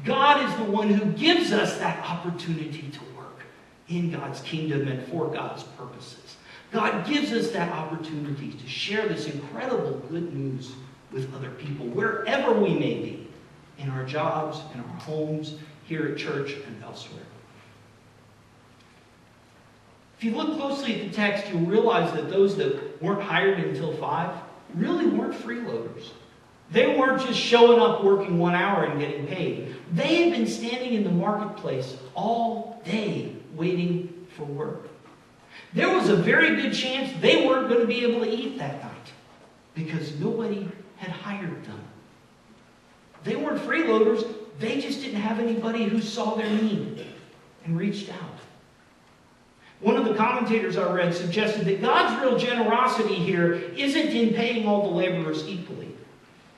God is the one who gives us that opportunity to work in God's kingdom and for God's purposes. God gives us that opportunity to share this incredible good news with other people, wherever we may be, in our jobs, in our homes, here at church, and elsewhere. If you look closely at the text, you'll realize that those that weren't hired until 5 really weren't freeloaders. They weren't just showing up, working 1 hour, and getting paid. They had been standing in the marketplace all day waiting for work. There was a very good chance they weren't going to be able to eat that night because nobody had hired them. They weren't freeloaders. They just didn't have anybody who saw their need and reached out. One of the commentators I read suggested that God's real generosity here isn't in paying all the laborers equally.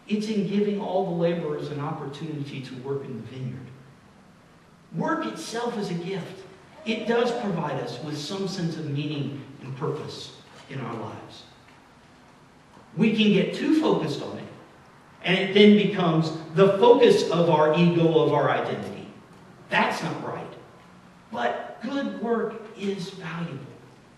It's in giving all the laborers an opportunity to work in the vineyard. Work itself is a gift. It does provide us with some sense of meaning and purpose in our lives. We can get too focused on it, and it then becomes the focus of our ego, of our identity. That's not right. But good work is valuable.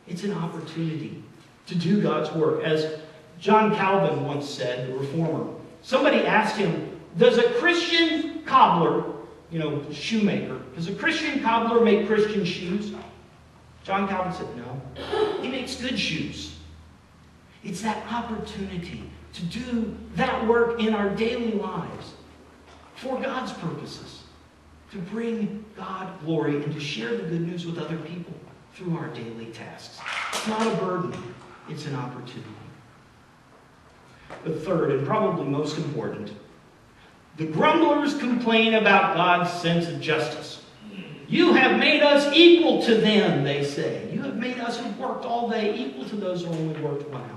It's an opportunity to do God's work. As John Calvin once said, the reformer, somebody asked him, does a Christian cobbler, shoemaker, does a Christian cobbler make Christian shoes? John Calvin said, no. He makes good shoes. It's that opportunity to do that work in our daily lives for God's purposes, to bring God glory and to share the good news with other people through our daily tasks. It's not a burden, it's an opportunity. The third, and probably most important, the grumblers complain about God's sense of justice. You have made us equal to them, they say. You have made us who worked all day equal to those who only worked 1 hour.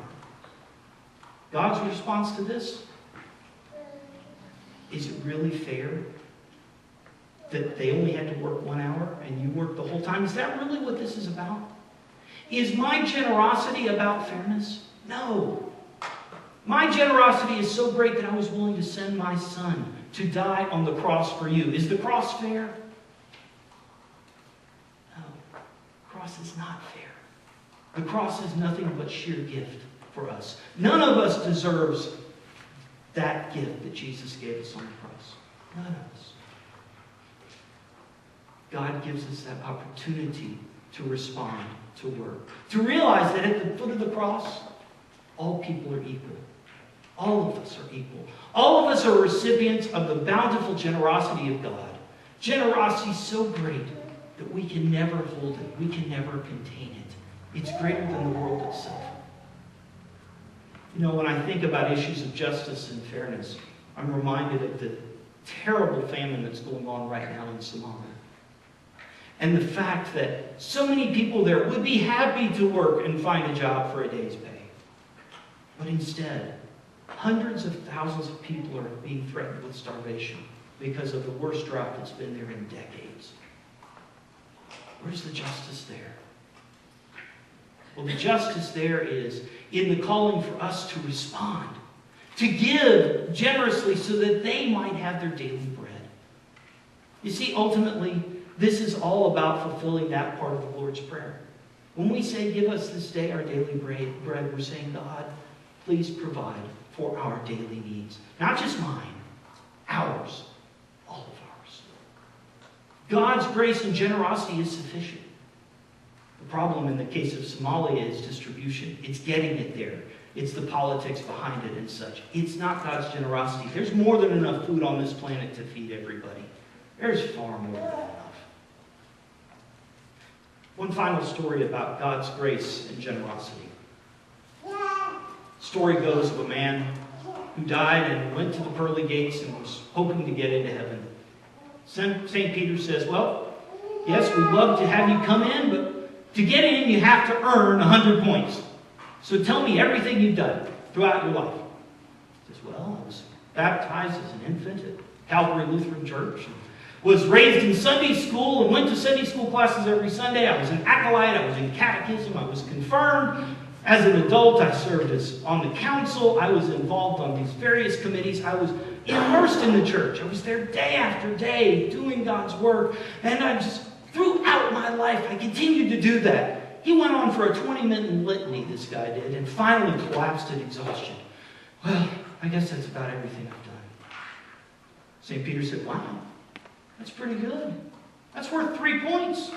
God's response to this? Is it really fair that they only had to work 1 hour and you worked the whole time? Is that really what this is about? Is my generosity about fairness? No. My generosity is so great that I was willing to send my son to die on the cross for you. Is the cross fair? No. The cross is not fair. The cross is nothing but sheer gift for us. None of us deserves that gift that Jesus gave us on the cross. None of us. God gives us that opportunity to respond, to work, to realize that at the foot of the cross, all people are equal. All of us are equal. All of us are recipients of the bountiful generosity of God. Generosity so great that we can never hold it. We can never contain it. It's greater than the world itself. When I think about issues of justice and fairness, I'm reminded of the terrible famine that's going on right now in Somalia. And the fact that so many people there would be happy to work and find a job for a day's pay. But instead, hundreds of thousands of people are being threatened with starvation because of the worst drought that's been there in decades. Where's the justice there? Well, the justice there is in the calling for us to respond, to give generously so that they might have their daily bread. You see, ultimately, this is all about fulfilling that part of the Lord's Prayer. When we say, give us this day our daily bread, we're saying, God, please provide for our daily needs. Not just mine, ours, all of ours. God's grace and generosity is sufficient. The problem in the case of Somalia is distribution. It's getting it there. It's the politics behind it and such. It's not God's generosity. There's more than enough food on this planet to feed everybody. There's far more than enough. One final story about God's grace and generosity. Story goes of a man who died and went to the pearly gates and was hoping to get into heaven. St. Peter says, well, yes, we'd love to have you come in, but to get in, you have to earn 100 points. So tell me everything you've done throughout your life. He says, well, I was baptized as an infant at Calvary Lutheran Church, and was raised in Sunday school and went to Sunday school classes every Sunday. I was an acolyte. I was in catechism. I was confirmed. As an adult, I served on the council. I was involved on these various committees. I was immersed in the church. I was there day after day doing God's work. And I just, throughout my life, I continued to do that. He went on for a 20-minute litany, this guy did, and finally collapsed in exhaustion. Well, I guess that's about everything I've done. St. Peter said, wow, that's pretty good. That's worth 3 points.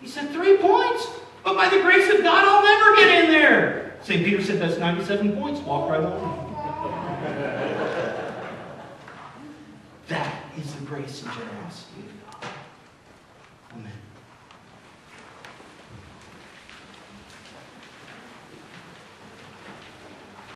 He said, 3 points? But by the grace of God, I'll never get in there. St. Peter said, that's 97 points. Walk right on. That is the grace and generosity of God.